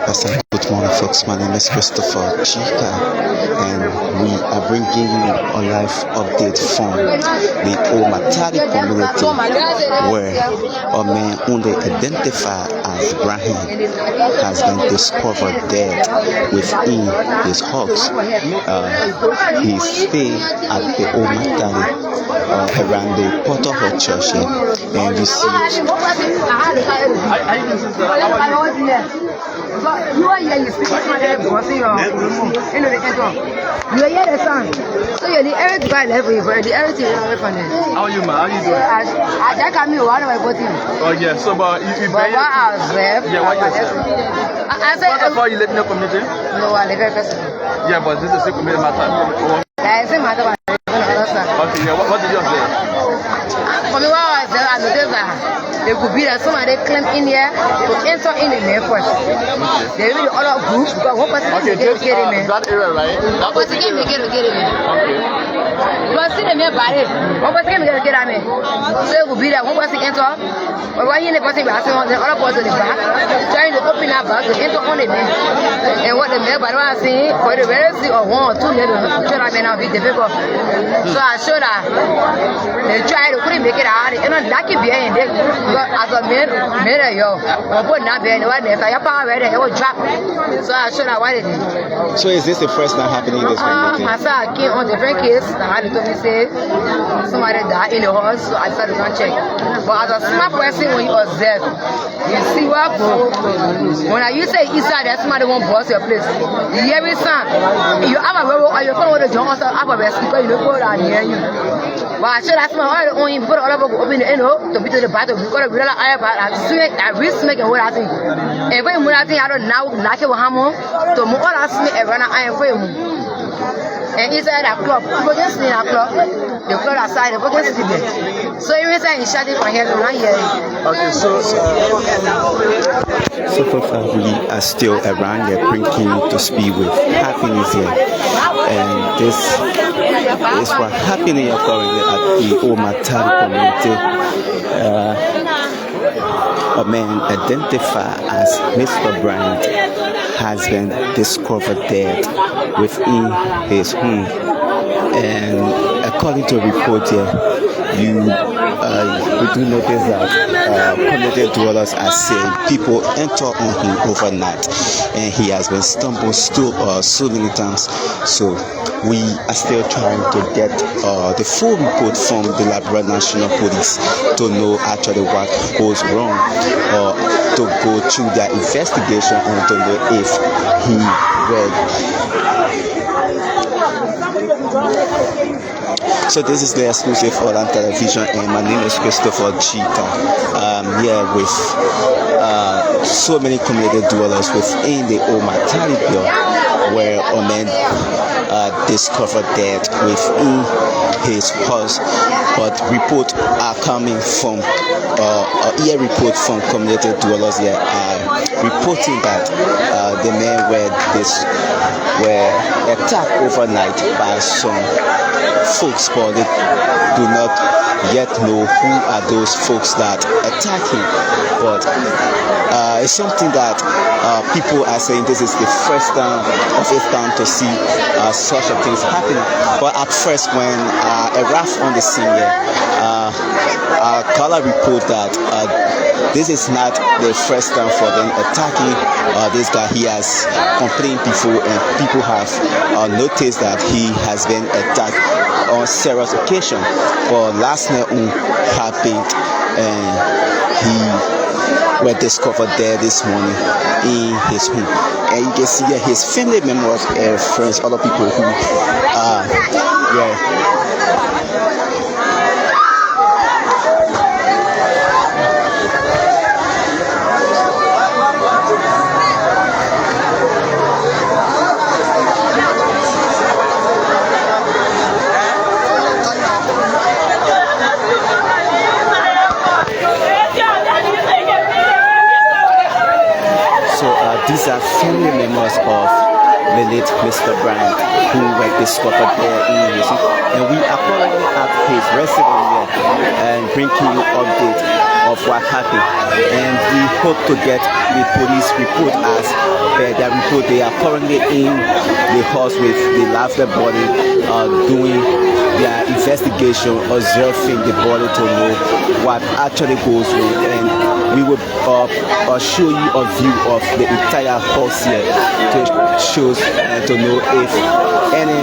Pastor, good morning, folks. My name is Christopher Chika, and we are bringing you a live update from the Omatari community, where a man whom they identify as Brahim has been discovered dead within his house. He stayed at the Omatari around the Porterhouse Church, and you see. You are here, you speak to my head, because you are here, the son. So you're the heir to buy level, you're the heir to the funny. How are you, man? How you doing? I just come here, what do I put in? Oh, yeah, so, but you But what I was there, yeah, what you said? I said, What about you live in the community? no, I live in person. Yeah, but this is a community matter. I say, matter, Okay, yeah, what did you say? for me, what I was there, I noticed that there could be that somebody claim in here to enter in the main question. There will be other groups, but one person Okay, can this, get it, man. that area, right? One person can get it, Okay. but see the mere body, one person can get it, man. So it could be that one person enter, but why you the person be asking the other person in the back, trying to open that bag to enter on the man. And what the mere body was saying, for the rarity of 1 or 2 minutes, should have been a bit difficult. So I showed that they tried to couldn't make it out, and not lucky behind it. As a man, yo, but not behind the one there, I power ready, it was drop. So I showed that why did it. So is this the first time happening in this community? I saw I came on different case, I had to tell me say somebody died in the house, so I started to check. But as a smart person, when you observe, you see what go. When I you say inside, that somebody won't boss your place. You hear it sound. You have a way or you follow the John also have a best because you don't go down near you. But I should ask my all on him before all of us open the end to be to the battle because we realize I risk making what I think. And when I think I don't now like it with Hamon, to more all I see and run I am for you. And inside that club, people just in that club, the club outside, the people just there. So every time you shut it from here to right here. Okay, so far we are still around here bringing you to speed with happiness here, and this is what happening currently at the Omatari community. A man identified as Mr. BRENT has been discovered dead within his home, and according to a report here, we do notice that community dwellers are saying people enter on him overnight, and he has been stumbled so many times. So we are still trying to get the full report from the Liberian National Police to know actually what goes wrong, or to go through their investigation and to know if he read. So this is the exclusive on television, and my name is Christopher Chika. Here with so many community dwellers within the Omatari where a man discovered dead within his house. But reports are coming from a report from community dwellers here reporting that the men were attacked overnight by some folks, but they do not yet know who are those folks that attack him. But it's something that people are saying this is the first time of its time to see such a thing happening. But at first, when a RAF on the scene here, Kala report that this is not the first time for them attacking this guy. He has complained before, and people have noticed that he has been attacked on several occasions. But last night happened, and he was discovered there this morning in his home. And you can see here his family members, friends, other people who these are family members of the late Mr. BRENT who were discovered there in his home. And we are currently at his residence here and bringing you update of what happened. And we hope to get the police report as their report. They are currently in the house with the last body, doing their investigation, observing the body to know what actually goes on, and we will show you a view of the entire house here to show to know if any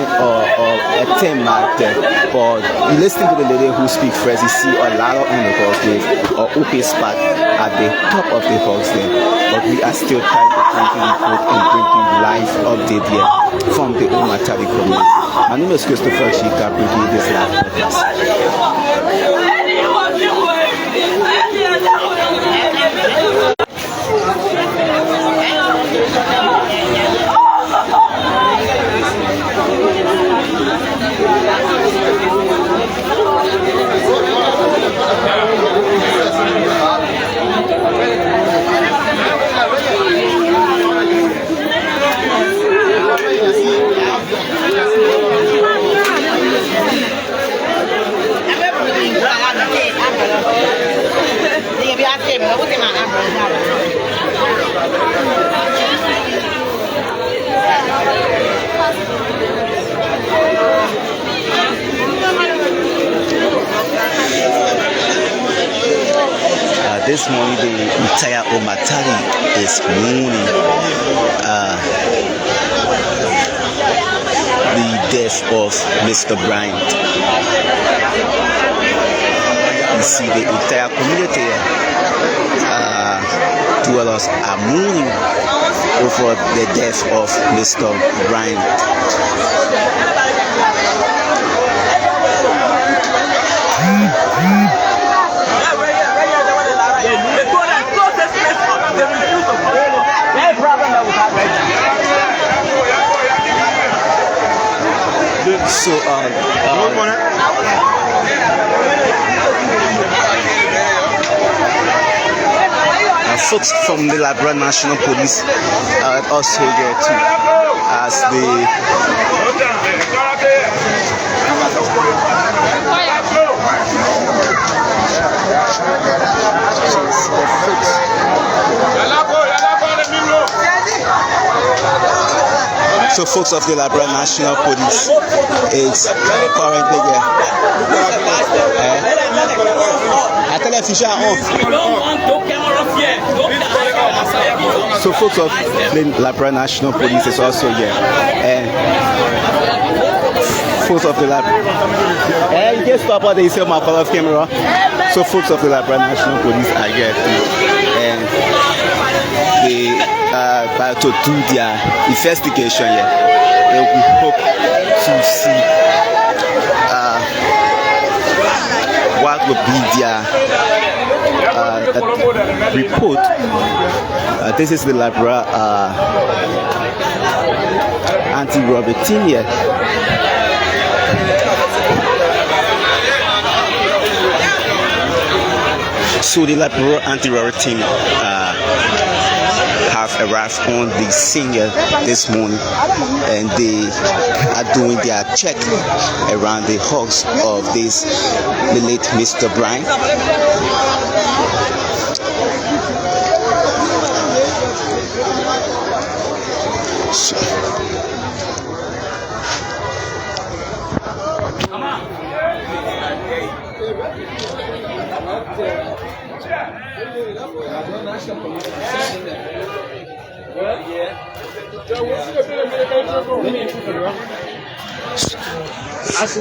attempt marked there. But you listen to the lady who speaks first, you see a ladder on the house with an open spot at the top of the house there. But we are still trying to bring you report and bring you live update here from the Omatari community. My name is Christopher Chika, bringing you this live podcast. This morning, the entire Omatari is mourning the death of Mr. BRENT. You see, the entire community dwellers are mourning over the death of Mr. BRENT. So, folks from the Liberian National Police are also here too, as the So folks of the Liberian National Police is currently here. So folks of the Liberian National Police is also here. And folks of the you can stop what they say my color of camera. So folks of the Liberian National Police are here too. And they about to do their investigation here, and we hope to see what will be their report. This is the Liberian anti-robbery team here. So the Liberian anti-robbery team have arrived on the scene this morning, and they are doing their check around the house of this the late Mr. BRENT.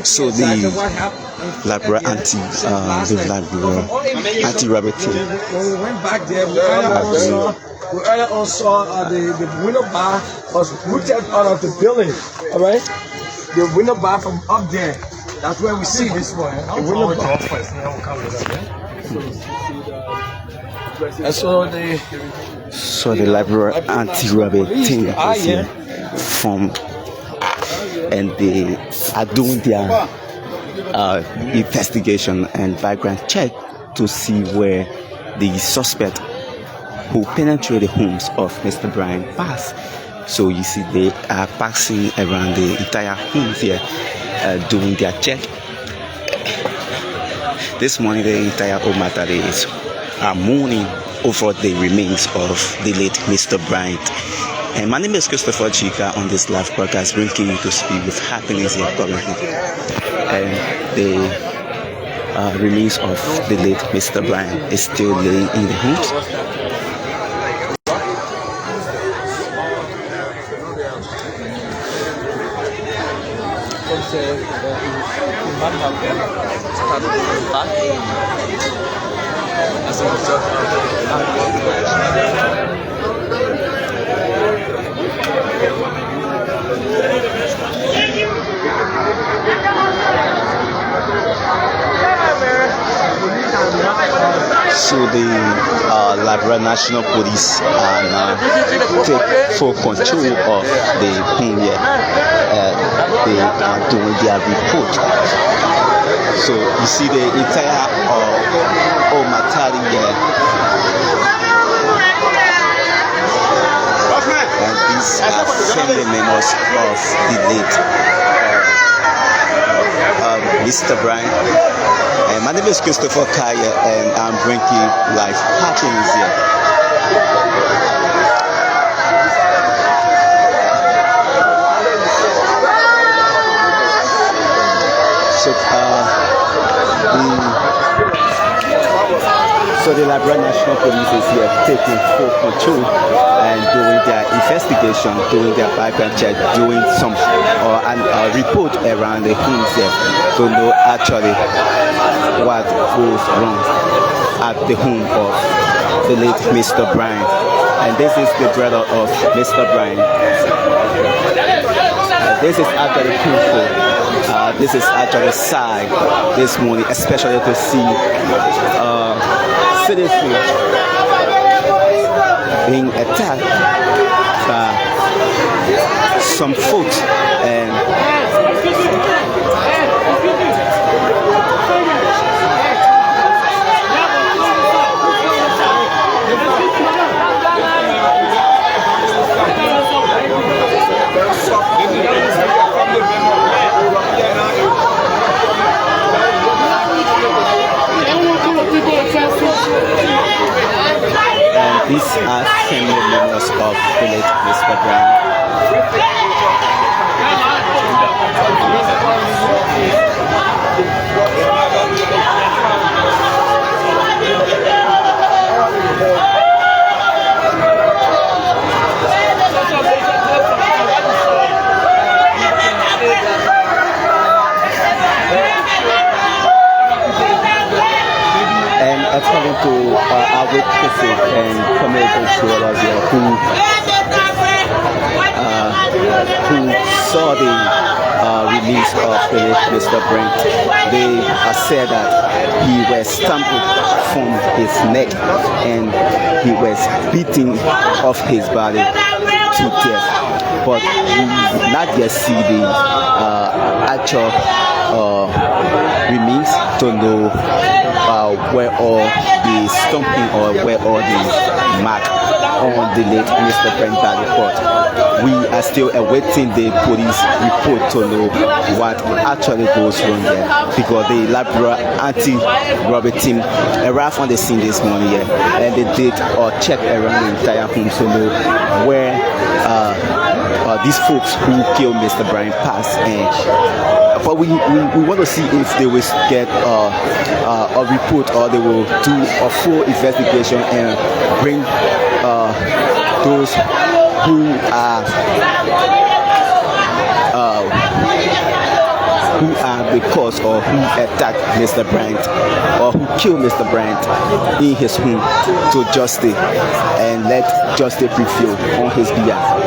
So the Liberian anti-robbery team. When we went back there, we earlier saw the window bar was rooted out of the building. All right, the window bar from up there. That's where we see this one. The window bar. And so the Liberian anti-robbery team is here from, and they are doing their investigation and background check to see where the suspect who penetrated the homes of Mr. BRENT passed. So you see they are passing around the entire homes here, doing their check. This morning the entire Omatari is mourning over the remains of the late Mr. BRENT. And my name is Christopher Chika on this live broadcast, bringing you to speak with happiness here currently. And the remains of the late Mr. BRENT is still laying in the homes. So the Liberian National Police are now take full control of the home here. They are doing their report. So you see the entire Omatari here. And these are family members of the late Mr. BRENT. And my name is Christopher Kaya, and I'm bringing life happiness here. So the Liberian National Police is here taking full control and doing their investigation, doing their background check, doing some report around the homes here to know actually what goes wrong at the home of the late Mr. BRENT. And this is the brother of Mr. BRENT. This is actually painful. This is actually sad this morning, especially to see citizens being attacked by some folks. And these are family members of the late Mr. BRENT. According to our witnesses and communities who saw the release of the late Mr. BRENT, they said that he was stamped from his neck and he was beaten off his body to death. But we did not yet see the actual remains to know where all the stomping or where all the mark on the late Mr. BRENT body. But we are still awaiting the police report to know what actually goes wrong there, because the Liberian anti-robbery team arrived on the scene this morning here, and they did check around the entire home to know where these folks who killed Mr. BRENT passed. And but we want to see if they will get a report, or they will do a full investigation and bring those who are the cause or who attacked Mr. BRENT or who killed Mr. BRENT in his home to justice, and let justice prevail on his behalf.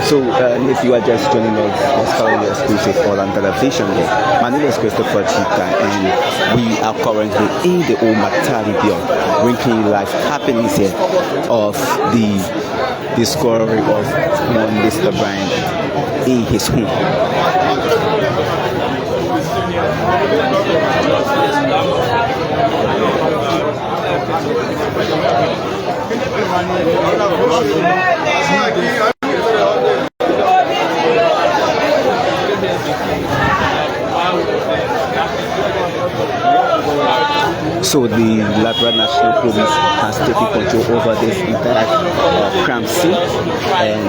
So if you are just joining us, let's follow the exclusive on television. My name is Christopher Chika, and we are currently in the Omatari, bringing life happenings here of the discovery of Mr. BRENT in his home. So the Liberia National Police has taken control over this entire crime scene, and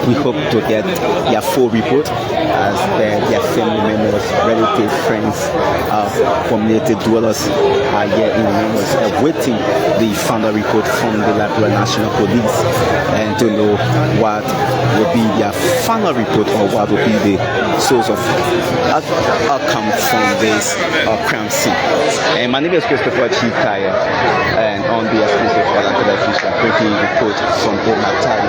we hope to get their full report as their family members, relatives, friends, community dwellers are here in numbers awaiting the final report from the Liberia National Police and to know what will be their final report or what will be the source of outcome from this crime scene. And my name is Christopher Chikaya, and on the exclusive for the television, breaking report from the Matari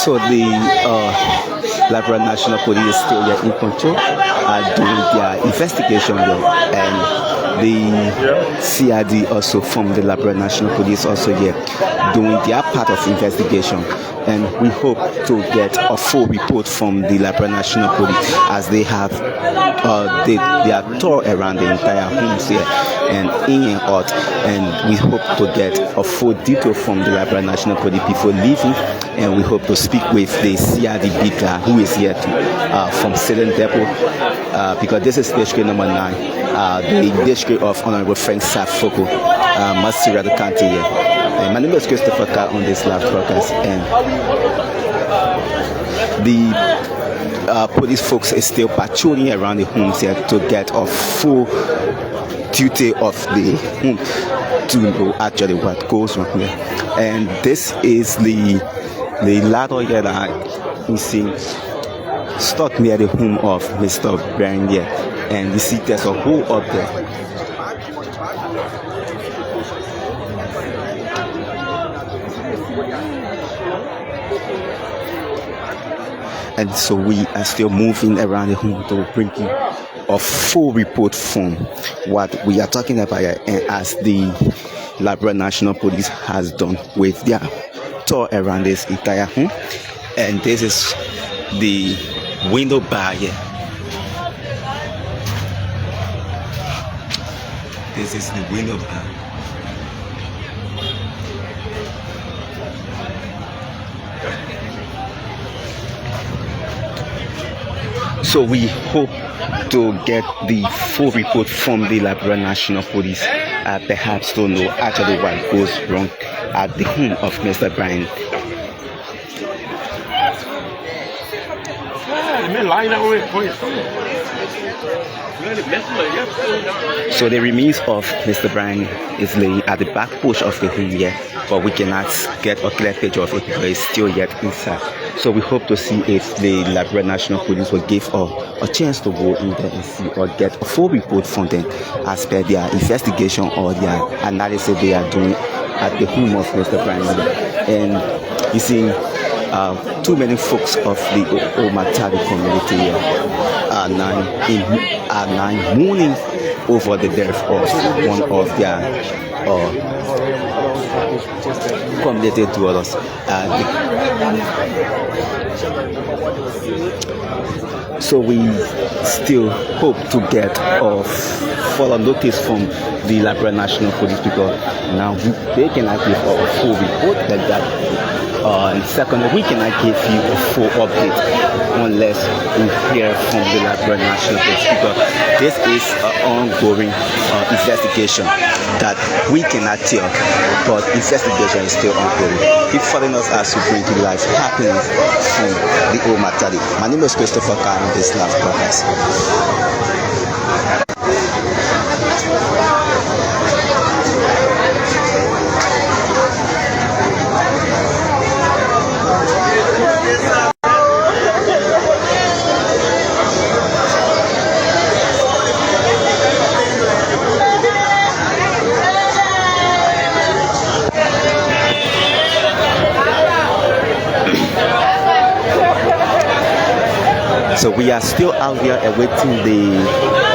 So the Liberia National Police is still yet in control, doing their investigation there, and the CID also from the Liberia National Police also here doing their part of investigation. And we hope to get a full report from the Liberia National Police as they have their tour around the entire homes here and in and out, and we hope to get a full detail from the Liberia National Police before leaving, and we hope to speak with the CID Bika who is here from Silent Depot because this is district number 9, the district of Honorable Frank Safoko, Masira County here. And my name is Christopher Carr on this live broadcast, and the police folks is still patrolling around the homes here to get a full duty of the home to know actually what goes on here. And this is the ladder here that we see stuck near the home of Mr. BRENT here, and you see there's a hole up there. And so we are still moving around the home to bring you a full report from what we are talking about here, and as the Liberia National Police has done with their tour around this entire home. And this is the window bar here. This is the window bar. So we hope to get the full report from the Liberia National Police, perhaps to know actually what goes wrong at the home of Mr. BRENT. So the remains of Mr. BRENT is laying at the back porch of the home here, but we cannot get a clear picture of it because it's still yet inside. So we hope to see if the Liberia National Police will give a chance to go in there and see or get a full report from them as per their investigation or their analysis they are doing at the home of Mr. BRENT. And you see, too many folks of the Omatari community here are now mourning over the death of one of their community dwellers. So we still hope to get a follow notice from the Liberia National Police because now they cannot give a full report like that. And secondly, we cannot give you a full update unless we hear from the Liberian National Police, because this is an ongoing investigation that we cannot tell, but investigation is still ongoing. Keep following us as we bring you live happenings from the Old Matadi. My name is Christopher Khan on this live broadcast. So we are still out here awaiting the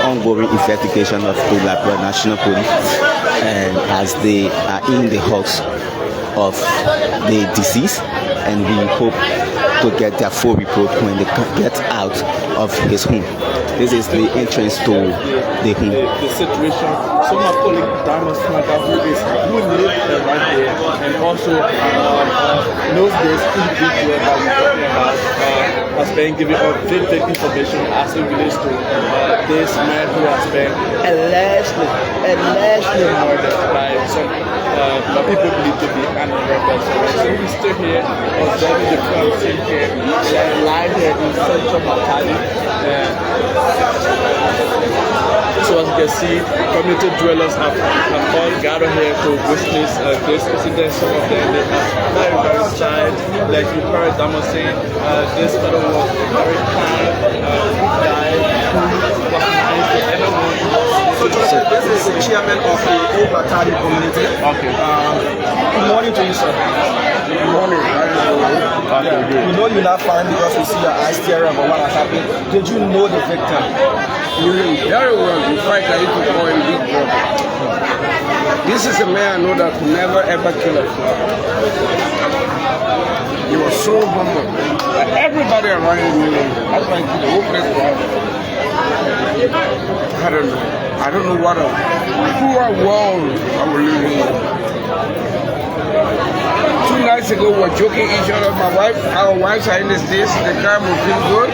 ongoing investigation of the Liberian National Police, and as they are in the house of the deceased, and we hope to get their full report when they get out of his home. This is the entrance to the home. The situation. So my colleague Dama Snaga, who lived right there, and also knows this individual that we're talking about, has been given up vivid information as it relates to this man who has been allegedly murdered by some people believe to be animal rebels. So we're still here observing the crime scene here. We are live here in central Matadi. So as you can see, community dwellers have all gathered here to witness this incident. Some of them they are very, very sad. Like you heard Dama saying, this fellow was very kind, guy who was nice to everyone. So this is the chairman of the Old Matadi community. Okay. Good morning to you, sir. Good morning. Yeah. We know you're not fine because we see your eyes tearing about what has happened. Did you know the victim? Very well. In fact, I used to call him Big Brother. This is a man I know that could never ever kill a fly. He was so humble. Everybody around him knew him. That's why the whole place was. I don't know what a poor world I will live in. 2 nights ago, we were joking each other. Our wives are in the States, the car will feel good.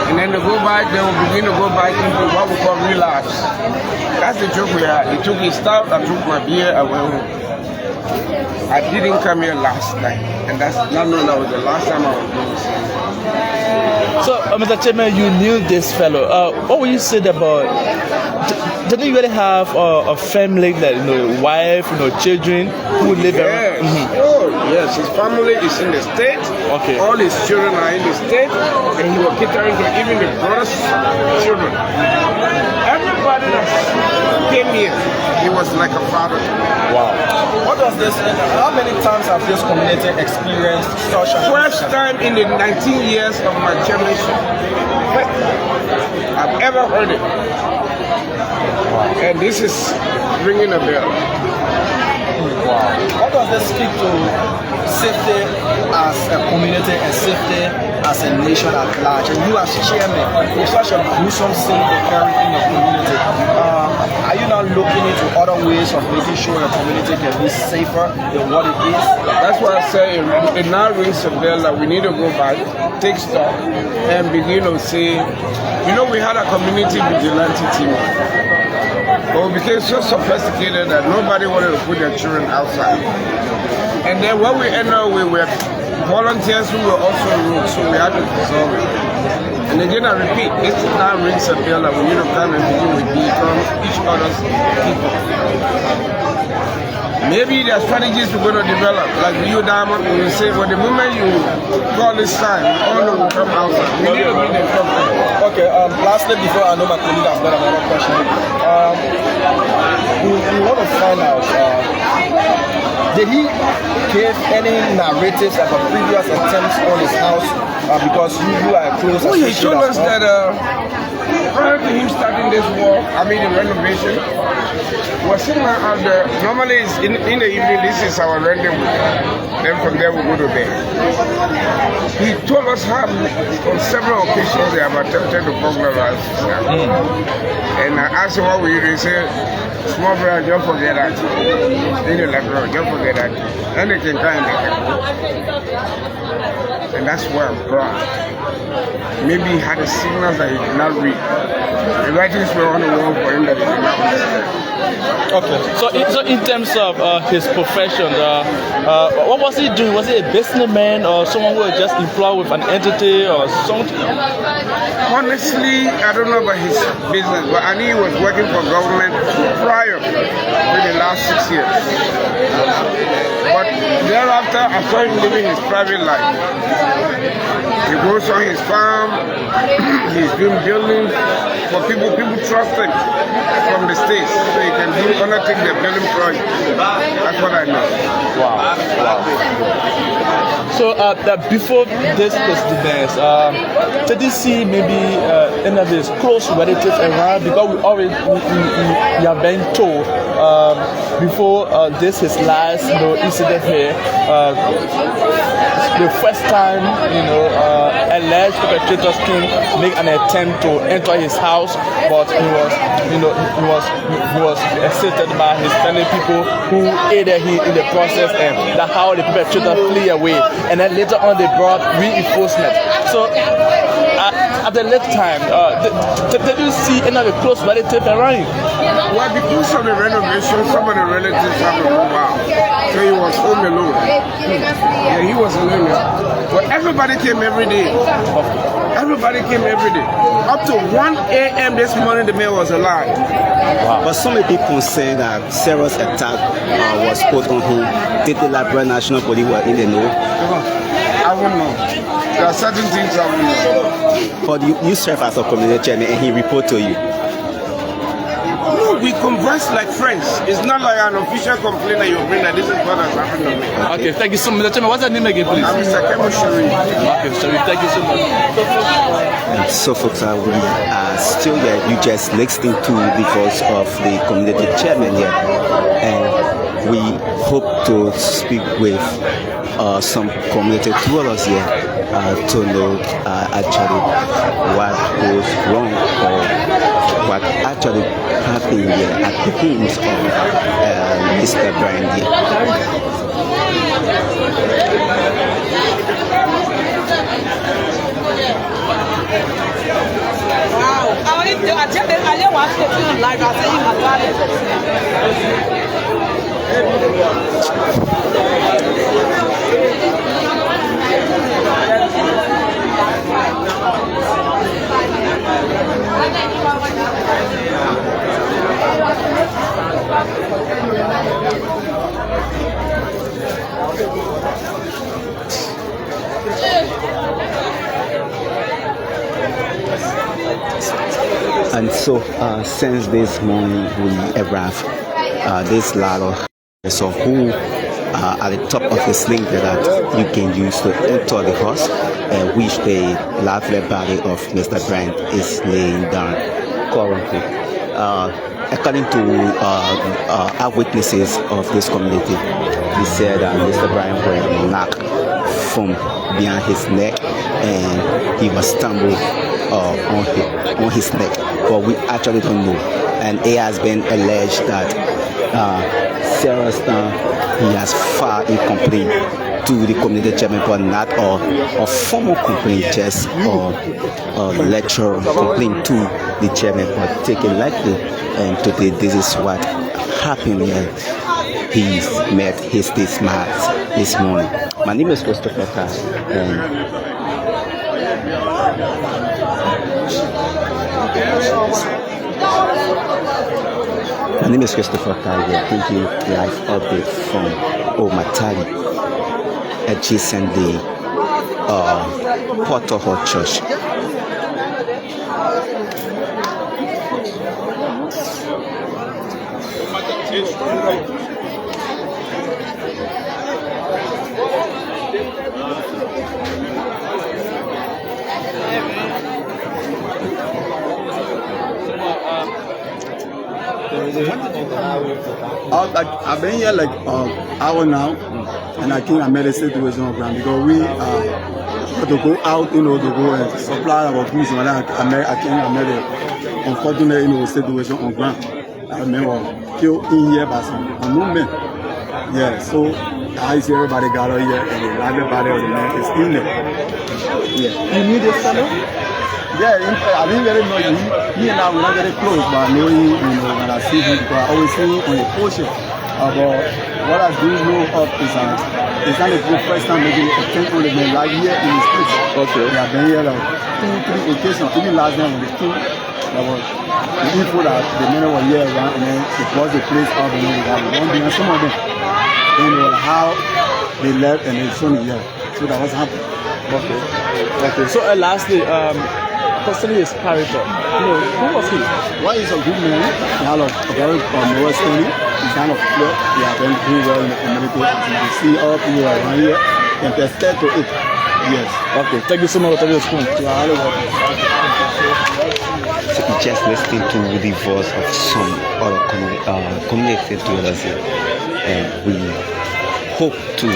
And then they will begin to go back into what we call relapse. That's the joke we had. He took his stuff, I took my beer, I went home. I didn't come here last night. And that's not known that was the last time I was going to see him. So, Mr. Chairman, you knew this fellow. What would you say about? Didn't you really have a family, that wife, children who live around? Mm-hmm. Oh, yes. His family is in the state. Okay. All his children are in the state, and he was catering to even the brothers' children. Everybody that came here, he was like a father. Wow. What does this? How many times have this community experienced such a? First time in the 19 years of my chairmanship, I've ever heard it. And this is ringing a bell. Wow. What does this speak to safety as a community and safety as a nation at large? And you as chairman, with such a gruesome scene occurring in your community, are you now looking into other ways of making sure your community can be safer than what it is? That's why I say it now rings a bell that we need to go back, take stock, and begin to say, we had a community vigilante team. But we became so sophisticated that nobody wanted to put their children outside. And then when we ended up, we were volunteers who were also rude, so we had to dissolve it. And again, I repeat, this now rings a bell that we need to come and begin to become each other's people. Maybe there are strategies we're going to develop, like you, Diamond, we will say, well, the moment you call this time, all of will come outside. We need to be the company. Okay, lastly, before I know my colleague has got another question, we want to find out, did he give any narratives about previous attempts on his house because you are close? Well, he told us that prior to him starting this war, the renovation, we're sitting out there. Normally, it's in the evening, this is our rendezvous. Then from there, we go to bed. He told us how on several occasions they have attempted to burglarize. And I asked him what we do. He said, Small brother, don't forget that. Then you're like, bro, don't forget that. Anything kind of and that's where I'm proud. Maybe he had the signals that he did not read. The writings were on the wall for him that he did not understand. Okay, so in terms of his profession, what was he doing? Was he a businessman or someone who was just employed with an entity or something? Honestly, I don't know about his business, but I knew he was working for government prior to the last 6 years. But thereafter, I saw him living his private life. He goes on his farm, he's doing buildings for people. People trust him from the States, so he can undertake the building project. That's what I know. Wow. So before this dance, did you see maybe any of his close relatives around? Because we have been told before this his last incident here, the first time alleged perpetrators came make an attempt to enter his house, but he was assisted by his family people who aided him in the process, and that's how the perpetrator flee away. And then later on they brought reinforcement. So at the late time, did you see any of the close relatives around? Well, because of the renovation, some of the relatives have to move out. So he was home alone. Yeah, he was alone. But everybody came every day. Everybody came every day. Up to 1 a.m. this morning, the man was alive. Wow. But so many people say that serious attack was put on him. Did the Liberian National Police were in the know? I won't know. There are certain things I won't know. But you serve as a community chairman and he report to you. No, we converse like friends. It's not like an official complaint that you bring that this is what has happened to me. Okay, thank you so much. What's your name again, please? I'm Mr. Kemo Shuri. Okay, sorry, thank you so much. And so folks, we are still here. You just listening to the voice of the community chairman here. And we hope to speak with some community dwellers here to know actually what goes wrong or what actually happened here at the homes of Mr. BRENT here. And so since this morning we arrived this ladder of who at the top of the sling that you can use to enter the house, which the lovely body of Mr. BRENT is laying down currently. According to eyewitnesses of this community, he said that Mr. BRENT was knocked from behind his neck and he was stumbled on his neck, but we actually don't know. And it has been alleged that Sarah Stan, he has filed a complaint to the community chairman, but not a formal complaint, just a lecture complaint to the chairman. But take it lightly, and today this is what happened here. He met his demise this morning. My name is Christopher Carr, and my name is Christopher Carr. We are bringing live update from Omatari, adjacent the Porto Hall Church. I've been here like hour now, and I think I made a situation on ground because we to go out, to go and supply our goods and that. I think I made an unfortunate, situation on ground. men were killed in here by some unknown men. Yeah, so I see everybody gathered here and the larger body of the man is in there. Yeah. You knew this fellow? Yeah, I didn't really know him. He and I were not very close, but I know him, when I see him, because I always see him on the portion. But what I do know of is it's not a good first time making a tent on the man right here in the streets. Okay. They have been here like 2-3 occasions, even last night when the two, that was the info that the men were here around, and then it was the place out and they got one behind some of them. Then how they left and they shown it here. So that was happening. Okay. Okay. So lastly, concerning his character, who was he? One is a good man. He had a very moral standing. He's kind of clear. He has been doing well in the community. You see all people around here and tested to it. Yes. Okay. Thank you so much for taking the spoon. So we just listening to the voice of some other community dwellers here, and we hope to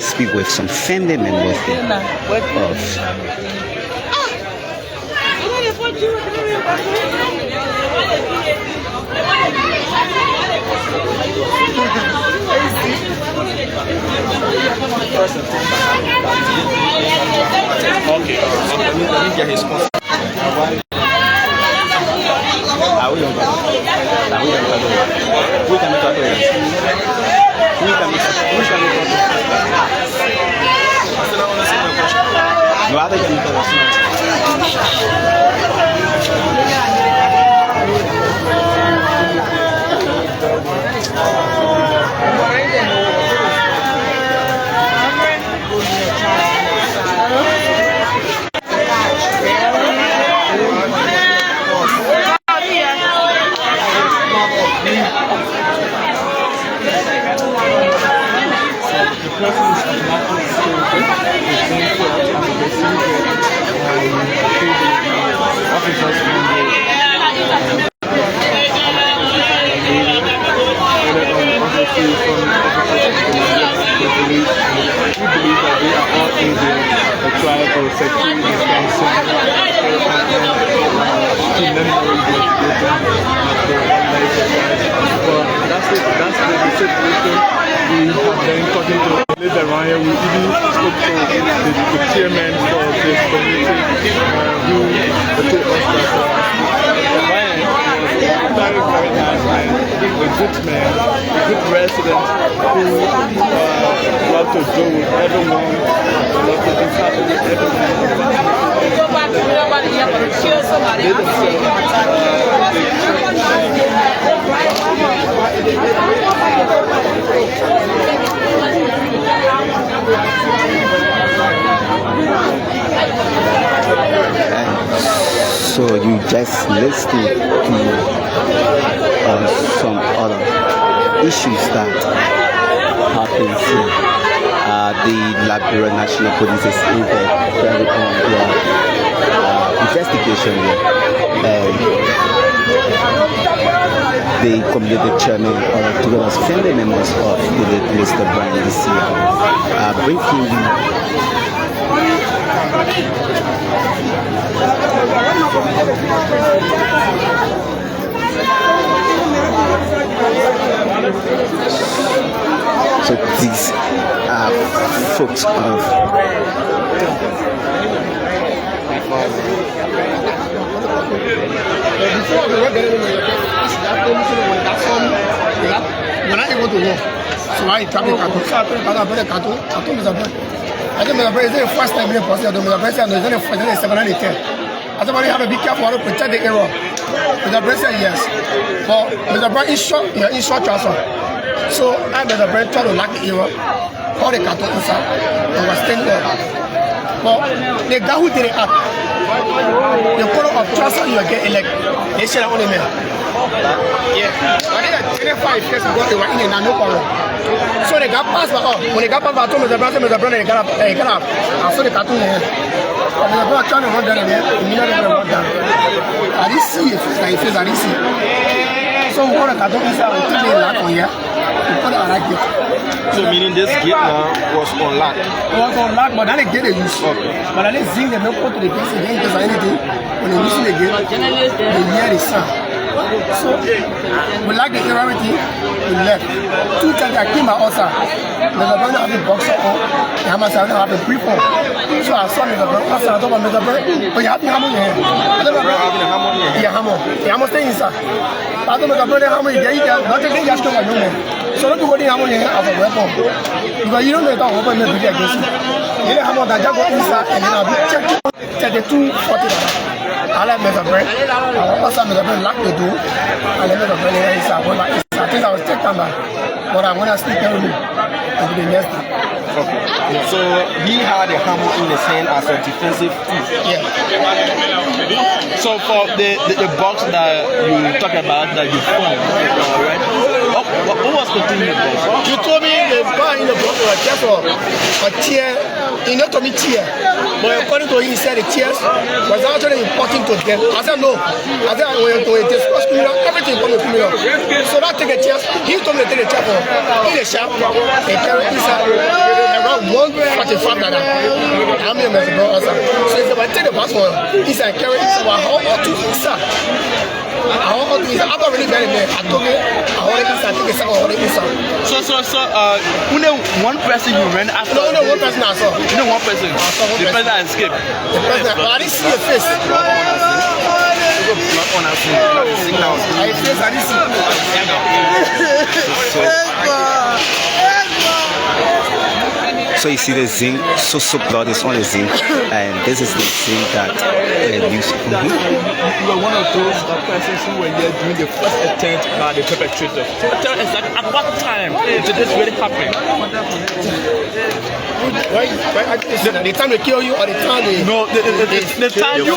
speak with some family members here of Okay, let me get his consent. We even spoke to the chairman for this community who told us that Ryan was a very, very nice man, a good man, a good resident who loved to do with everyone, loved to be happy with everyone. So you just listen to some other issues that happens here. The Liberia National Police is carrying on their investigation here. The community chairman together as family members of the late Mr. Brian this year bringing so these are folks of So I travel cartoon. So I put a cartoon. Cartoon is a bird. I think the president is the first time in the process. The president is the first time in 710. I think we have to be careful to protect the error. Mr. President, yes. But Mr. President, in short transfer. So I Mr. President try to lock the error. All the cartoon inside. It was standing there. But the guy who did it up, the color of transfer you get elected. They said only men. Yeah. But they had 25 years ago, they were in and no problem. So they got passed by all. When they got passed by all, Mr. President, they got up. I saw the cartoon here. Mr. President trying to run down there. Immediately they run down. I didn't see it. I didn't see it. So we got a cartoon inside. We took the lock on here. We put it on that gate. So meaning this gate now was unlocked? It was unlocked, but then the gate they use. Okay. But then they zinc, they don't put to the place again because of anything. When they listen the gate, they hear the sound. So we like the everything, we left. 2 times I came by outside. Mr. Brent have a boxer on, and Hamas have a brief on. So I saw Mr. Brent outside, I told Mr. Brent, but you have the hammer in your hand. I told Mr. Brent, yeah, hammer. The hammer stay inside. I told Mr. Brent, the hammer is there, not the thing just come on you. So don't go the hammer in your hand as a weapon. Because you don't know that weapon may be against you. You know hammer that just go inside, and then I'll be checking 32-40. I let Mr. Brent. I also Mr. Brent lock the door. I let Mr. Brent inside. I think I was taken back. But I'm going to sleep in the room until the next day. Okay. So he had a hammer in his hand as a defensive tool. Yeah. So for the box that you talk about that you found, right? What was contained in the box? You told me the bar in the box was just a tear. He not told me tear. But according to him, he said the tears was actually important to them. I said no. I said when you discuss criminal, everything comes to criminal. So that take a tears. He told me to take a tear in the shop and carry inside around 145 naira. How many minutes ago also? So if I take the box one, inside carry inside how or two inside. I want to inside. I'm not really very bad. I told me I want it inside. Take a second. I want it inside. So only one person you ran after? No, only one person I saw. Only one person? The person that escaped? The person, I didn't see the face. I face, I didn't see. So you see the zinc, so blood is on the zinc, and this is the zinc that used. You were one of those persons who were there during the first attempt by the perpetrator. So tell us exactly at what time did this really happen? The time they kill you or the time they... No, the time you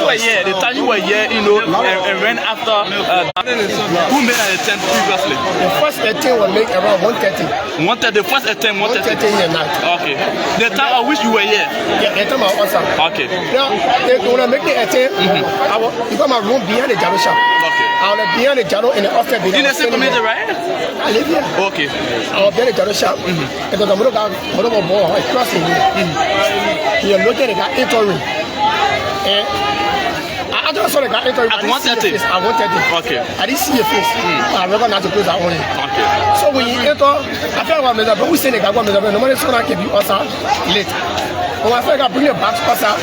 were here, you know, and ran after who made an attempt previously? The first attempt was made around 1:30. 1:30, the first attempt, 1:30 in the night. Okay. The time at which you were here? Yeah, the time I was outside. Okay. Now, when I make the attempt, I got my room behind the Jalo shop. Okay. I was behind the Jalo in the upstairs. In the same community, right? I live here. Okay. I was behind the Jalo shop. Because I'm going to go across the room. He looked at the guy entering. And I just saw the guy entering. At 1:30? At 1:30. Okay. I didn't see your face. I recognized the place I own. Okay. So when you enter, I feel like Mr. Brent, we say the guy, Mr. Brent, nobody saw that can be outside late. When I feel like I bring the box outside,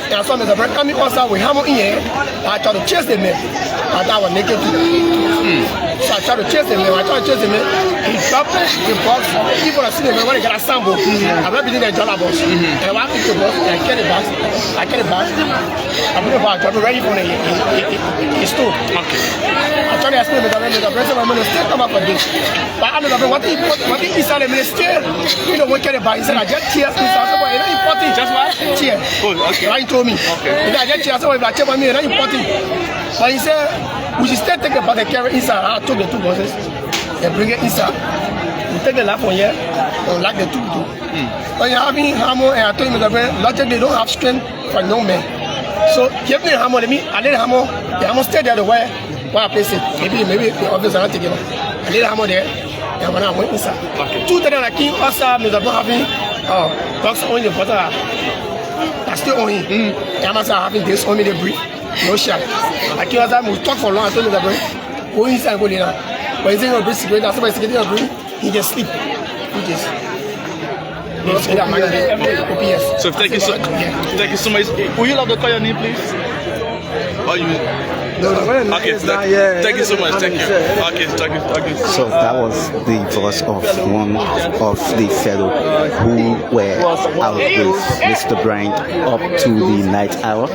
and I saw Mr. Brent coming outside with hammer in here, I tried to chase the man. I thought I was naked too. So I tried to chase the man. He dropped the box. People are seeing the man when they get a sample. I'm not beating the dollar box. And when I pick the box, I get it back. I put the box, I drop it ready for the store. Okay. I tried to explain to Mr. Brent, I'm going to still come up for this. But I'm going to what he inside the minister, you know, what can it buy? He said, I just tears inside. So it's not important. Just what? Tears. Oh, okay. Right told me. Okay. I just tears. So if I check on me, it's not important. But he said, we should still take the part and carry inside. I took the 2 buses and bring it inside. We take the lap on here and lock the 2 too. When you're having hammer, and I told him, logically they don't have strength for no man. So give me the hammer, I let the hammer stay there the way I place it. Maybe the officer not taking it. I let the hammer there, and when I went inside. Okay. 2 times I came outside, Mr. Brent having box on the bottle. I still on him. I'm having this on me, they breathe. No shot. I came outside, we talk for long. I told Mr. Brent, go inside and go there. But he's going to breathe cigarette. I said, but he's going to breathe. He can sleep. He just. So thank you so much. Would you like to call your name, please? Or you? No, okay, thank you so much. Thank you. Okay, thank you. So that was the voice of one of the fellow who were out with Mr. Brent up to the night hour.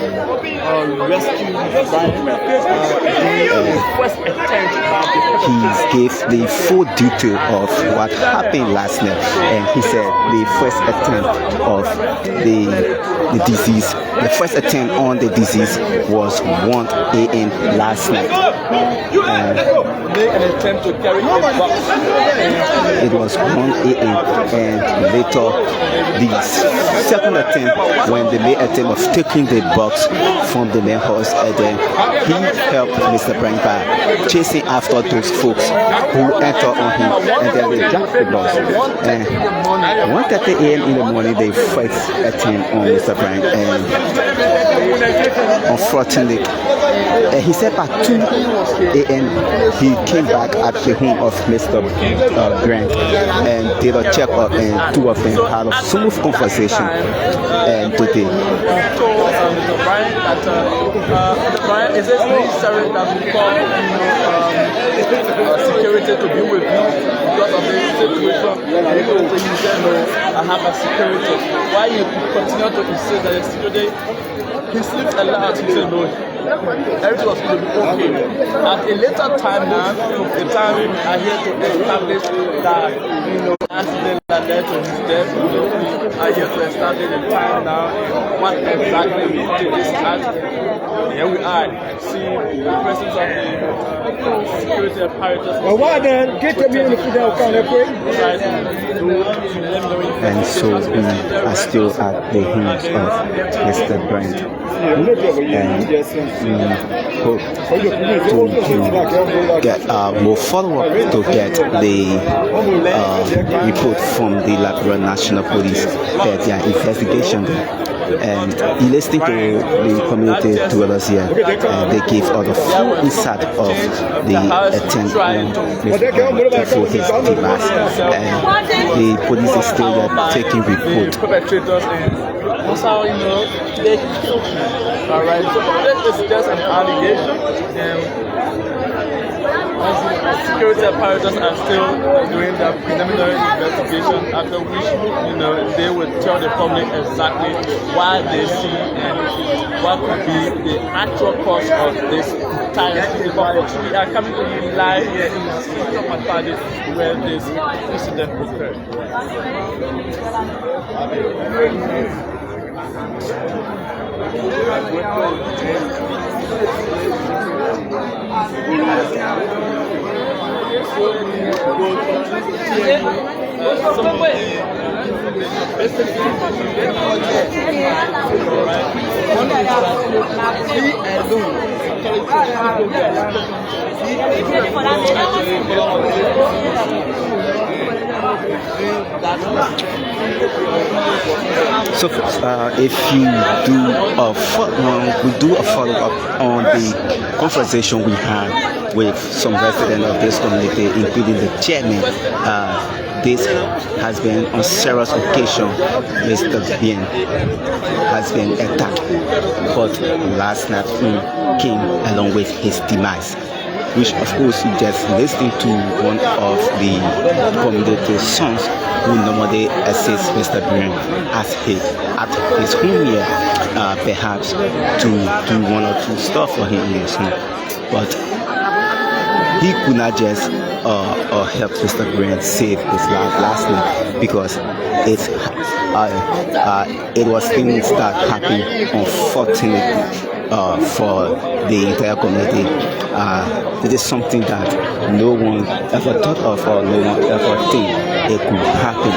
He gave the full detail of what happened last night, and he said the first attempt of the disease, the first attempt on the disease was 1 a.m. last night. Make an attempt to carry the box. It was 1 a.m. and later the second attempt, when the main attempt of taking the box from the main house, and then he helped Mr. Brent by chasing after those folks who enter on him, and then they jacked the box. And 1:30 a.m. in the morning, they first attempt on Mr. Brent, and unfortunately he said by 2 a.m. he came back at the home of Mr. Brent and did a check-up, and two of them had a smooth conversation today. Brian, is it necessary that we call security to be with you because of this situation? You said, no, I have a security. Why you continue to insist that the security? He sleeps a lot. He said, no, everything was going to be okay. At a later time now, the time we are here to establish that, accident that led to his death, we are here to establish the time now, what exactly did this act. Here we are, see the presence of the security apparatus. Well, why then? Get them in the food And so we are still at the homes of Mr. Brent, and we hope to get more follow-up to get the report from the Liberia National Police that their investigation. And listening to the community dwellers here, they gave us a full insight of the attempt on Mr. Brent for his demise, and the police is still taking report. That's how they killed him. Alright, so this is just an allegation, security apparatus are still doing the preliminary investigation, after which they will tell the public exactly why they see and what could be the actual cause of this entire situation. We are coming to you live here in the city of Matadi where this incident occurred. So if you do a follow-up on the conversation we had with some residents of this community, including the chairman, this has been on serious occasion. Mr. Bien has been attacked, but last night came along with his demise, which of course you just listening to one of the community sons who normally assists Mr. Bien at his home here, perhaps to do one or two stuff for him in his home, but he could not just help Mr. Brent save his life last night, because it was things that happened unfortunately for the entire community. It is something that no one ever thought of, or no one ever think it could happen.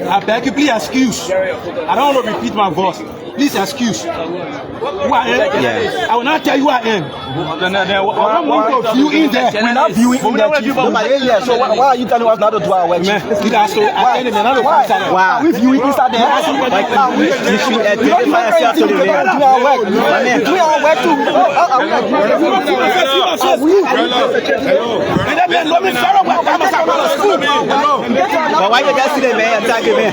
I beg you, please excuse. I don't want to repeat my voice. Please excuse. Who I am? Yes. I will not tell you who I am. I want to view in there. We're not viewing in there. So why are you telling us not to do our work? Wow. We viewing inside there. You should identify yourself to the real. Doing our work too. But why you just see the man attacking me?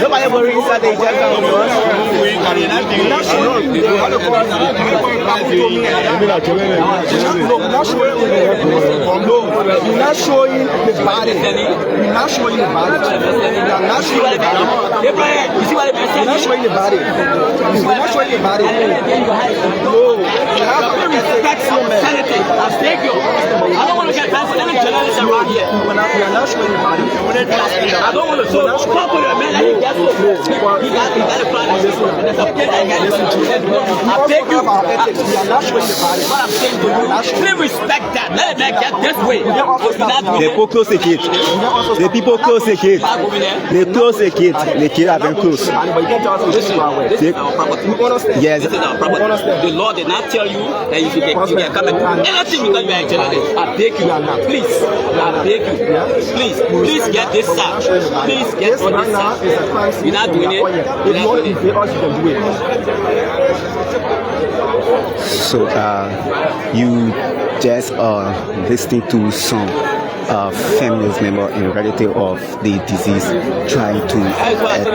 Nobody worries inside the You're not showing the body. You're not showing the body. You're not showing the body. You're not showing the body. You're not showing the body. No. You have to respect your man. I don't want to get back to any journalists around here. You're not showing the body. I don't want to show talk with a man that he gets to. He got a plan. I beg you. You're not showing the body. What I'm saying to you, please respect that. Let it not get this way. They put close the gate. The people close the gate. They close the gate. The gate have been closed. Yes. This is our property. The law did not tell you that you can come and anything because you are a journalist. I beg you, please. I beg you, please get this out. Please get on this out. You're not doing it. You're not doing it. So you just listening to some family member and relative of the disease trying to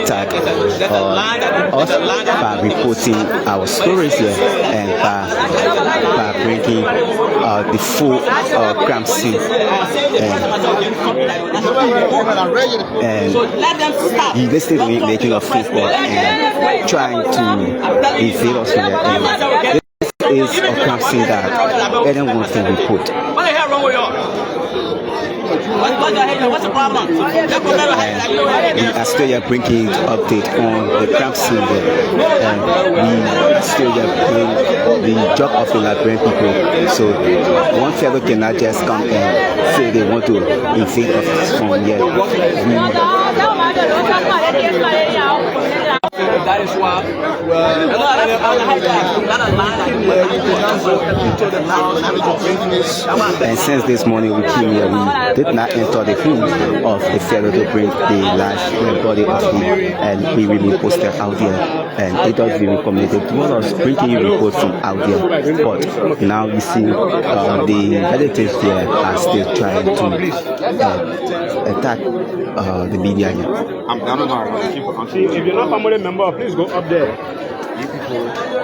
attack us by reporting our stories here and by bringing the full crime scene and you listen to me making a fist there and trying to invade us here and this is a crime scene that anyone can report. What the hell wrong with y'all? What's the problem? We are still here bringing update on the crime scene there. And we still here doing the job of the Liberian people. So one fellow cannot just come and say they want to invade us from here. That is why. And since this morning we came here, we did not enter the home of the fellow to bring the life body of him, and we will be posted out there. And it does really committed to us bringing you report from out there. But now you see the relatives there are still trying to attack the media here. I'm down on our people. If you're not a family member, please go up there. You people,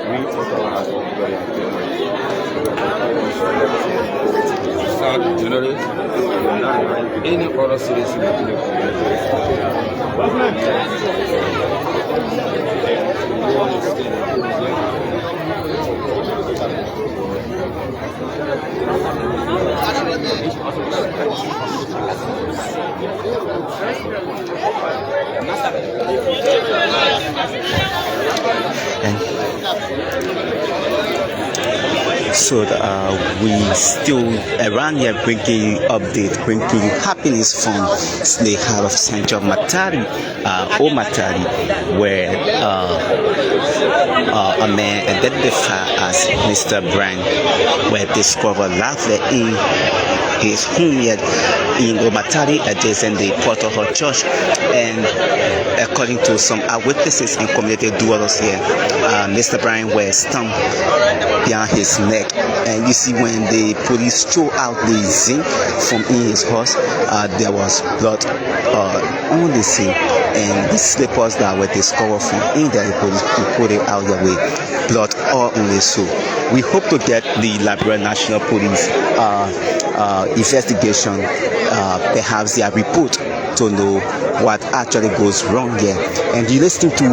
we start journalists, any other citizen in the So we still around here bringing update, bringing happiness from the heart of St. John Matari, Matari, where a man identified as Mr. Brand were discovered lively in his home yet in Omatari, adjacent the Port of her church, and according to some eyewitnesses and community dwellers here, Mr. Bryan was stabbed behind his neck, and you see when the police threw out the zinc from in his house, there was blood on the scene, and the slippers that were discovered from in there, the police put it out the way, blood all on the shoe. We hope to get the Liberian National Police investigation, perhaps their report, to know what actually goes wrong here. And you listen to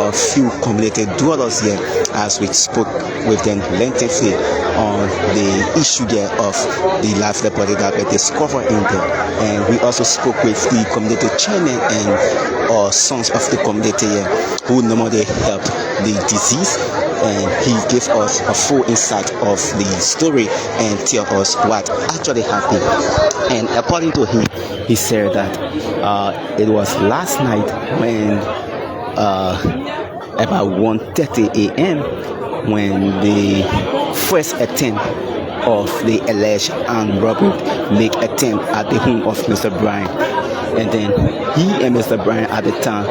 a few community dwellers here as we spoke with them lengthily on the issue there of the life body that were discovered in there. And we also spoke with the community chairman and sons of the community here who normally help the disease, and he gave us a full insight of the story and tell us what actually happened. And according to him, he said that it was last night when about 1:30 a.m. when the first attempt of the alleged armed robbery make attempt at the home of Mr. Bryan, and then he and Mr. Bryan at the time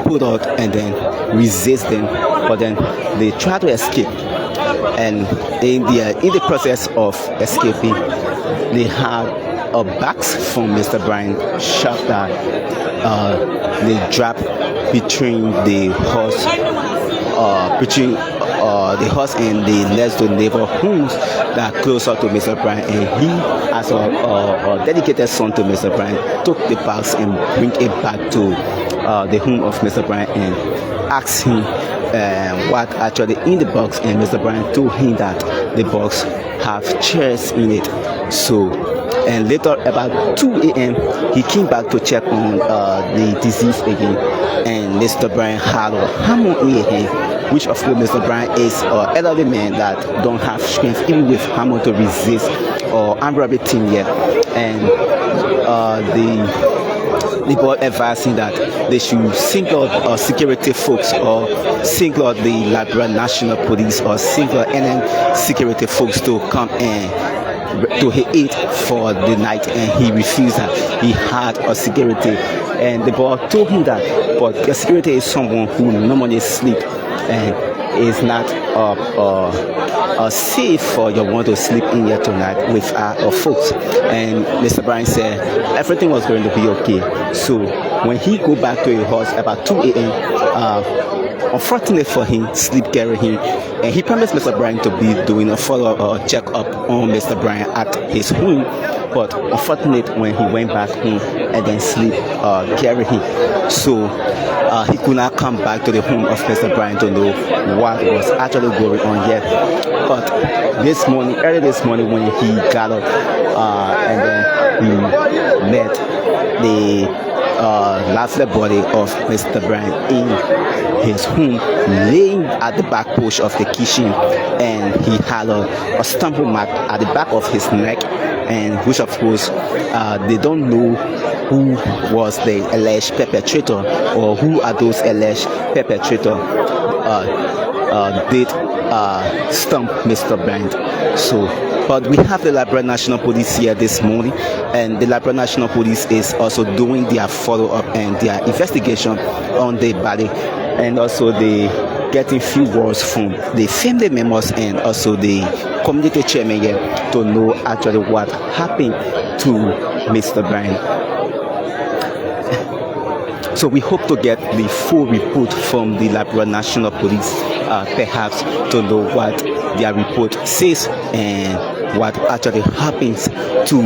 pulled out and then resist them, but then they tried to escape. And in the process of escaping, they had a box from Mr. Bryant shot that they dropped between the horse, the horse and the next door neighbor homes that are closer to Mr. Bryant. And he, as a dedicated son to Mr. Bryant, took the box and bring it back to the home of Mr. Bryant and asked him what actually in the box. And Mr. Bryant told him that the box have chairs in it. So, and later about 2 a.m. he came back to check on the deceased again, and Mr. Bryant had a hammer in his hand, which of course Mr. Bryant is an elderly man that don't have strength even with hammer to resist or armed robbery team yet. And the board advising that they should single out security folks or single out the Liberia National Police or single out NN security folks to come and to aid for the night, and he refused that. He had a security, and the board told him that, but the security is someone who normally sleep and is not safe for you want to sleep in here tonight with our folks. And Mr. Bryant said everything was going to be okay. So when he go back to his house about 2 a.m., unfortunately for him, sleep carried him, and he promised Mr. Bryant to be doing a follow check-up on Mr. Bryant at his home. But unfortunately, when he went back home and then sleep carried him, so he could not come back to the home of Mr. Bryant to know what was actually going on yet. But this morning, early this morning, when he got up and then he met the lifeless body of Mr. Bryant in his home, laying at the back porch of the kitchen, and he had a stumble mark at the back of his neck, and which of course they don't know who was the alleged perpetrator or who are those alleged perpetrators did stump Mr. Bryant. So, but we have the Liberia National Police here this morning, and the Liberia National Police is also doing their follow-up and their investigation on the body, and also they getting few words from the family members and also the community chairman here to know actually what happened to Mr. Bryant. So we hope to get the full report from the Liberia National Police, perhaps to know what their report says and what actually happens to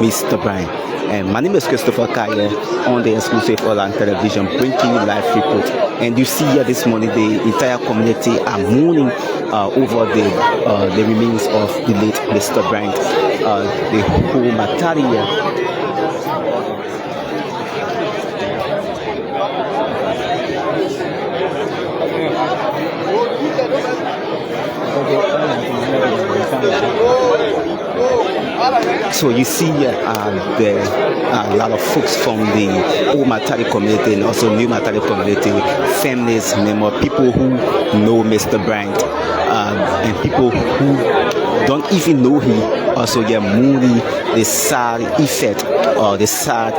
Mr. Bryant. And my name is Christopher Kaya on the exclusive online television, bringing you live report. And you see here this morning the entire community are mourning over the remains of the late Mr. Bryant. The whole Matari here. So you see there a lot of folks from the old Matari community and also new Matari community, families, members, people who know Mr. Bryant, and people who don't even know him. Also get mourning the sad effect or the sad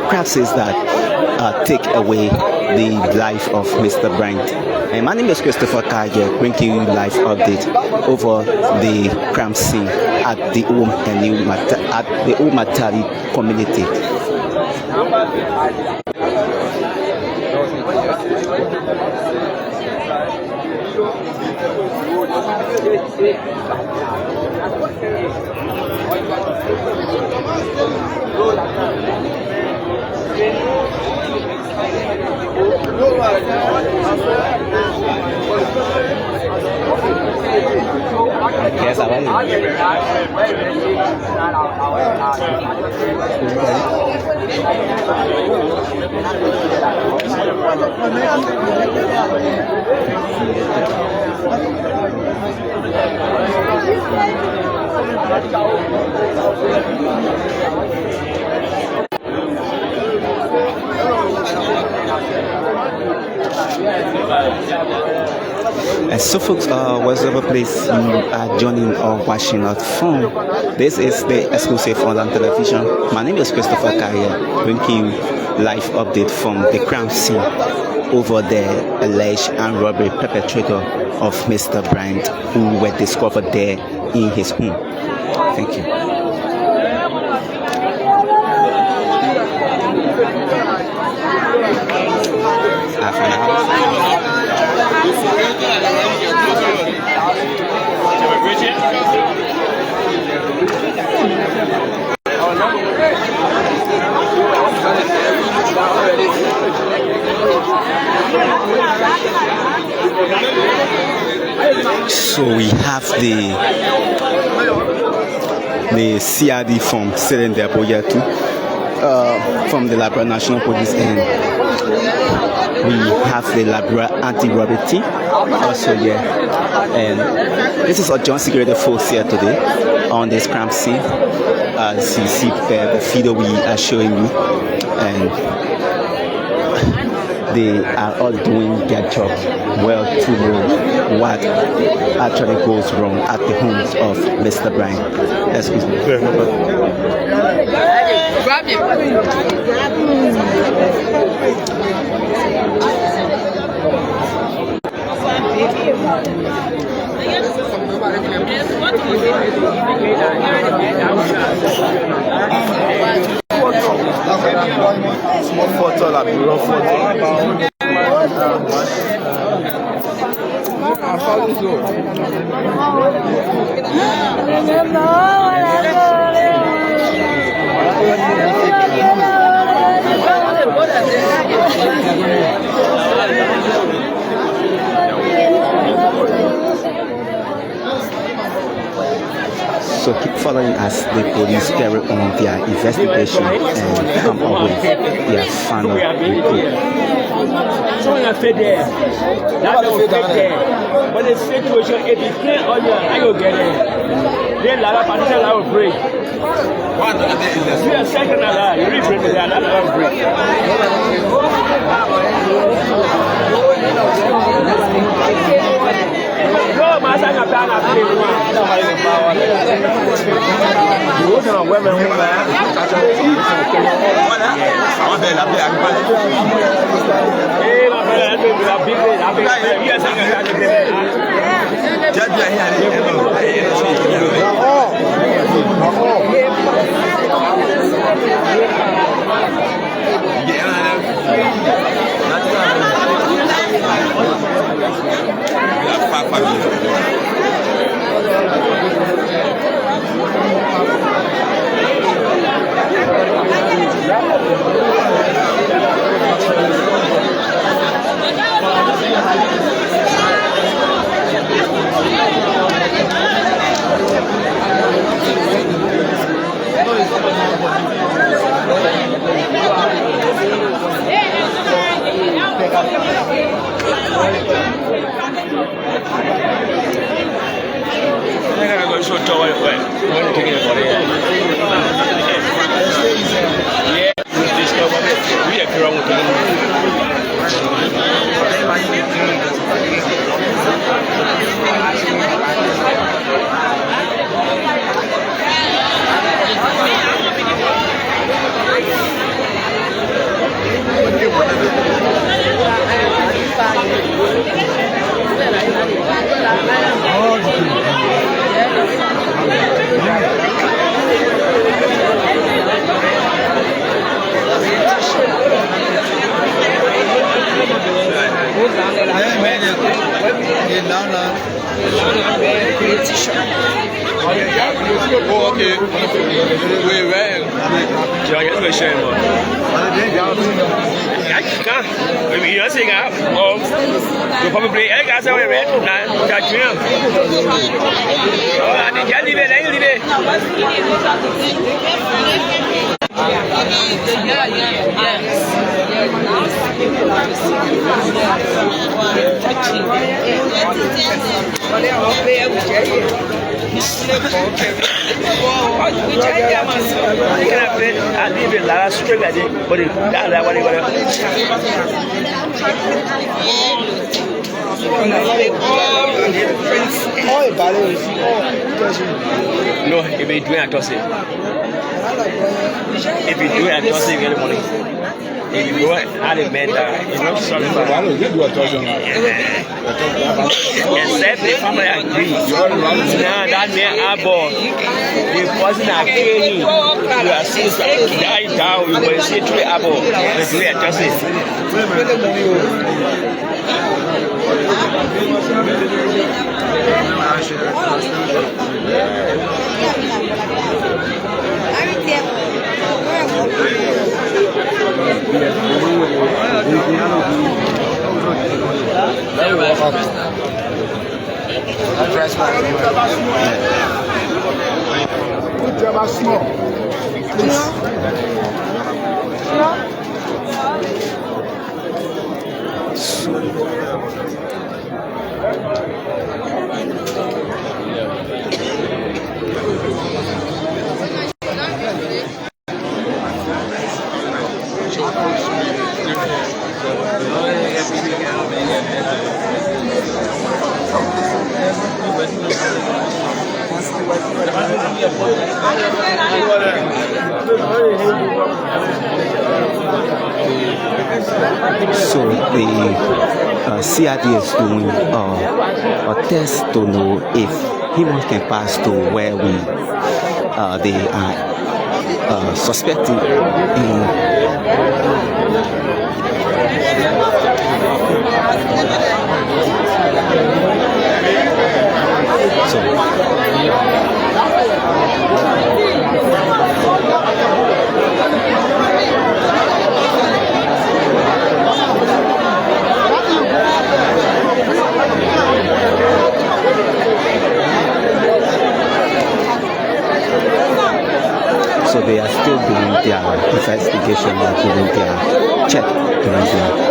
practices that take away the life of Mr. Bryant. And my name is Christopher Kage, bringing you live update over the crime scene at the old and new Matari community. Yes, I And so folks, whatever place you are joining or watching us from, this is the exclusive online television. My name is Christopher Kaya, bringing you live update from the crime scene. over the alleged armed robbery perpetrator of Mr. BRENT, who were discovered there in his home. Thank you. So we have the CRD form sitting there here too, from the Liberia National Police, and we have the Liberia anti-robbery team also here. And this is our John Security Force here today on this crime scene. As you see the video we are showing you, and they are all doing their job well to know what actually goes wrong at the homes of Mr. BRENT. Excuse me. Small photo, like real photo. So keep following as the police carry on their investigation and come up with their final report. Someone has fit there. That's the fit there. But the situation, if you play on your, I will get it. Then Lara Patricia, I will break. You are second alive. You read it, and I will break. No, my son, I'm done. I'm Oh, okay. We ran. Yeah, I guess we're sharing more. I can't. Maybe you're saying, you probably, I got some red. That's you. Oh, I didn't get it. I leave it. No, if you do it, I toss it. If you do it, I toss it in the morning. You know how they meant that. You know something about I don't do a touch on that. except the family agree. Now that man Abo, the person that killed him, you are supposed to die down. You will see three Abo. The three are justice. So the CID is doing a test to know if humans can pass to where they are suspecting so they are still doing their investigation and doing their check doing their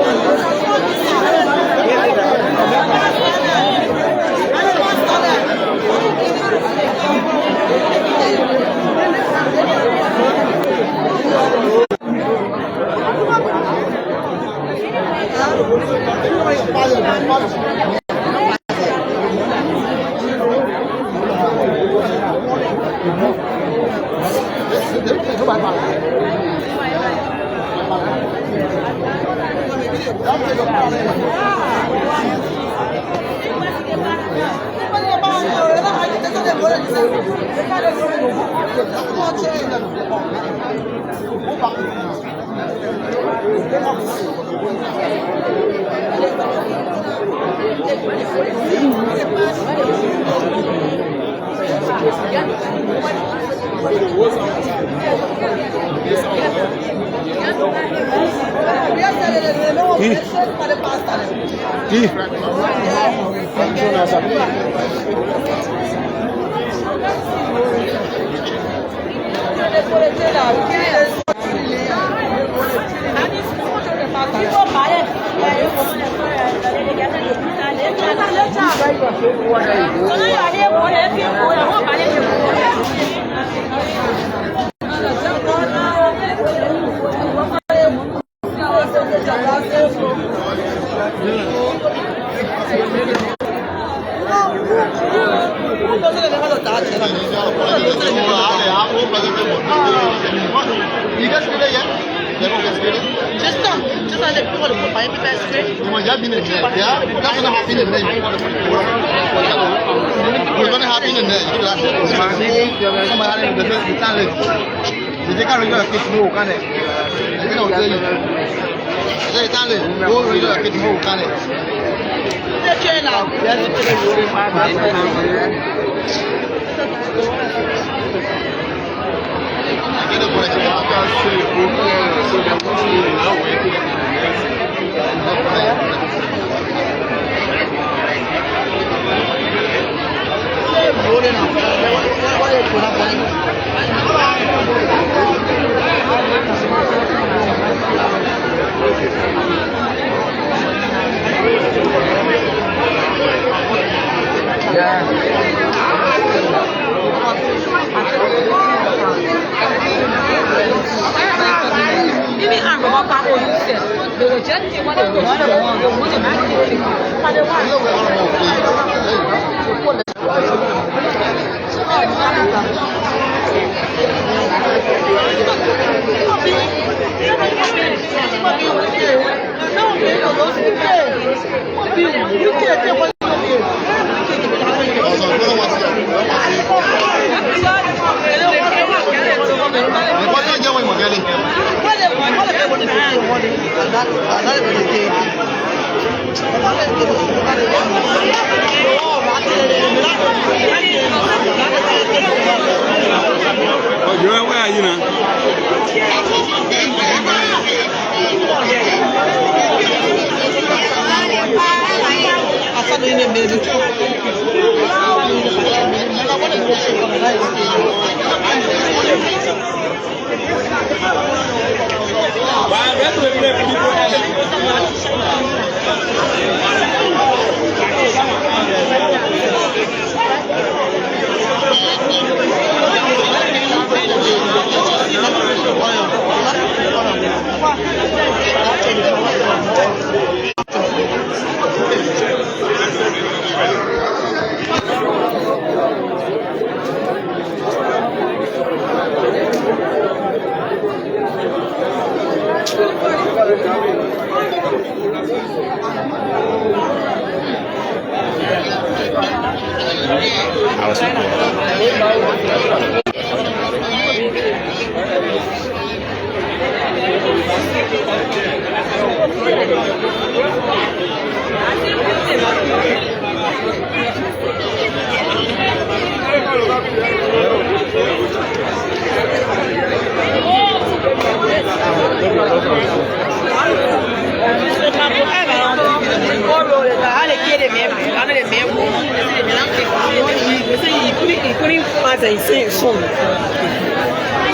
Oh, Joel, where are you now?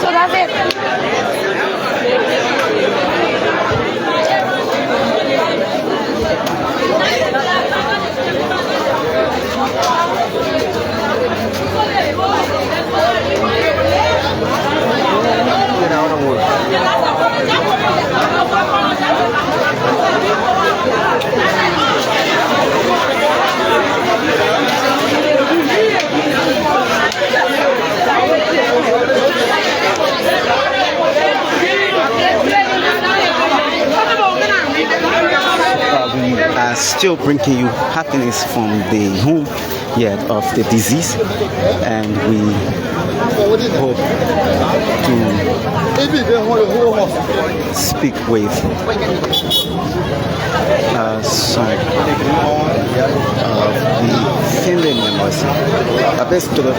So that's it. We are still bringing you happiness from the home of the disease, and we hope to speak with some of the family members. I best to the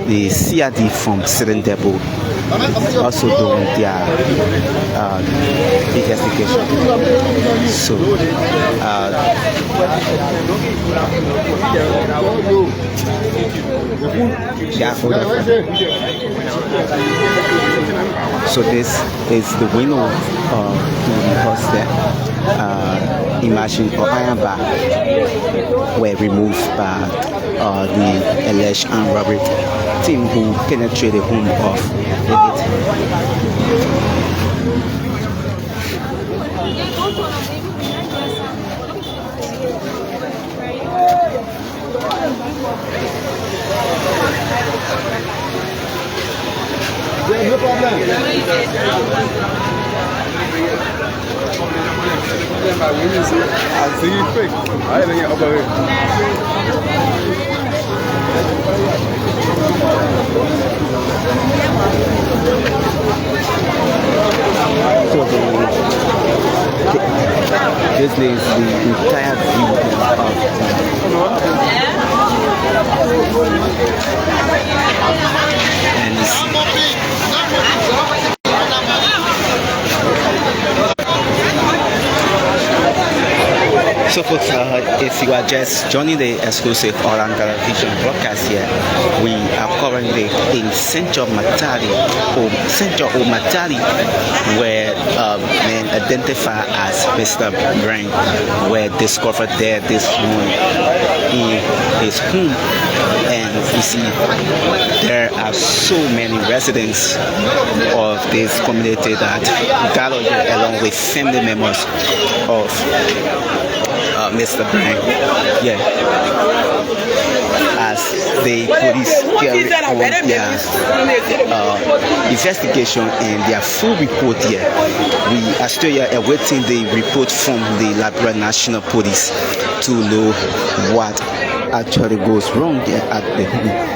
the CRD from Serendebo also doing their investigation. So so this is the window of the house there. Imagine or iron bar were removed by the alleged armed robbery team who penetrated the home of Yeah, no problem. I'll see you quick. I didn't get up this is the entire view So folks, if you are just joining the exclusive Oran television broadcast here, we are currently in Central Matari, where men identified as Mr. BRENT were discovered there this morning in his home And you see, there are so many residents of this community that gathered here along with family members of Mr. BRENT. Yeah. As the police carry on their investigation and their full report here, we are still here awaiting the report from the Liberia National Police to know what actually goes wrong there at the home.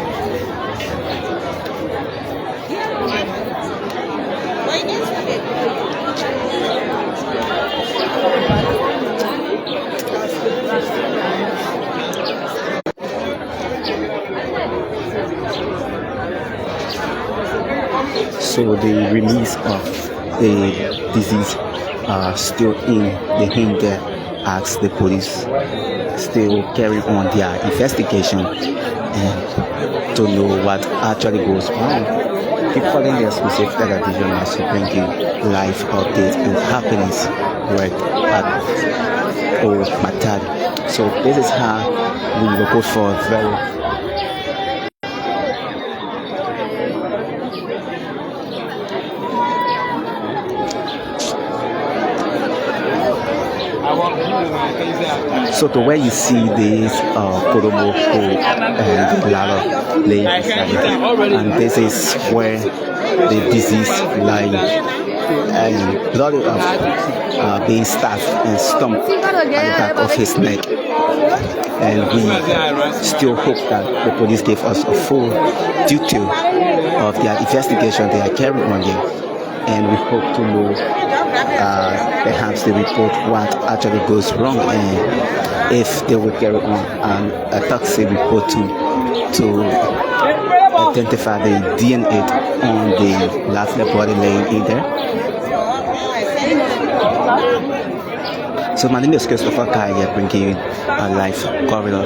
So the release of the disease are still in the home there as the police still carry on their investigation and to know what actually goes on. Keep following the exclusive television as we bring you live updates and happenings right at Old Matadi. So this is how we will go for very so to where you see this Kodomo and Lalo lake, and this is where the disease lies, and blood of being stabbed and stumped at the back of his neck. And we still hope that the police give us a full detail of their investigation they are carrying on here, and we hope to know perhaps they report what actually goes wrong and if they will carry on and a taxi report to identify the DNA on the last body laying in there. So my name is Christopher Kaya, bringing you a live corridor.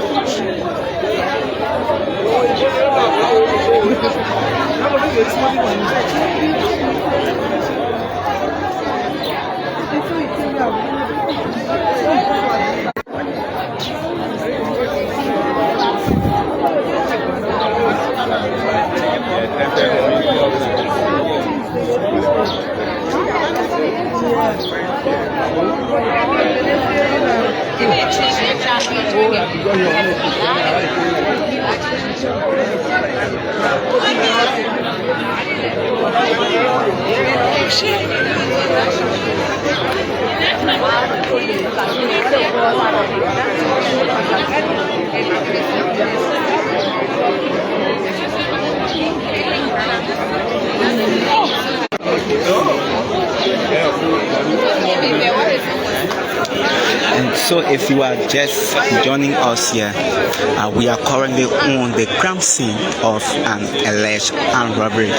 And so if you are just joining us here, we are currently on the crime scene of an alleged armed robbery,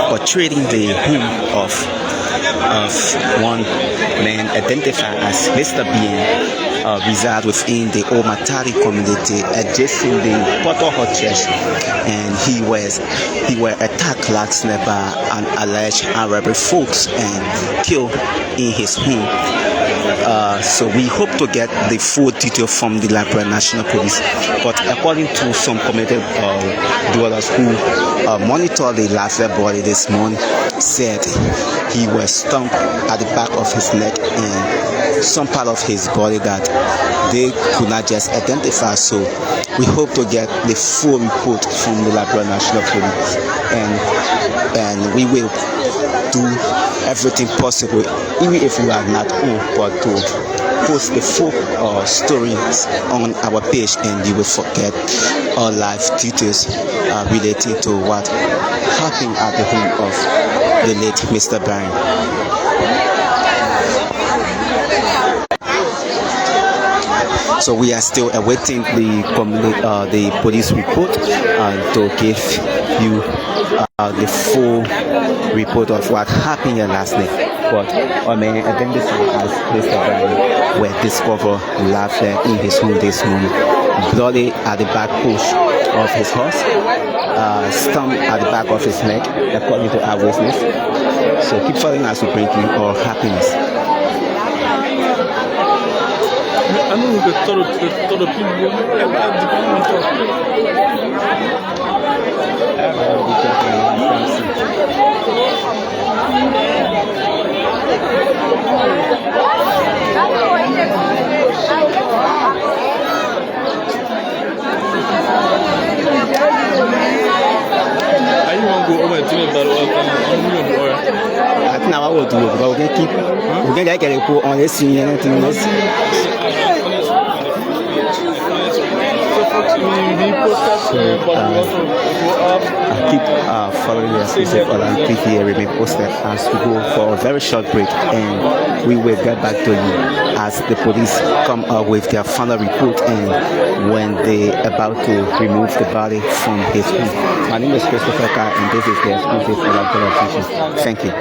portraying the home of one man identified as Mr. BN. Reside within the Old Matadi community adjacent the Portal Hall Church, and he were attacked last night by an alleged Arab folks and killed in his home. So we hope to get the full detail from the Liberia National Police, but according to some community dwellers who monitored the last body this morning, said he was stumped at the back of his neck and some part of his body that they could not just identify. So we hope to get the full report from the Liberia National Police, and we will do everything possible, even if we are not on, but to post the full stories on our page, and you will forget all live details related to what happened at the home of the late Mr. BRENT. So we are still awaiting the police report to give you the full report of what happened here last night. But many identified as Mr. BRENT were discovered last in his home this morning, bloody at the back push of his horse, stumped at the back of his neck, according to our witness. So keep following us to bring you all happiness. I know the total people. Depending on top. I want to go over to me, but I think I will do it, but we can keep. We can get a report on this scene and anything else. Keep following the exclusive on TV remain posted as we go for a very short break, and we will get back to you as the police come up with their final report and when they about to remove the body from his home. My name is Christopher Carr, and this is the exclusive on television. Thank you.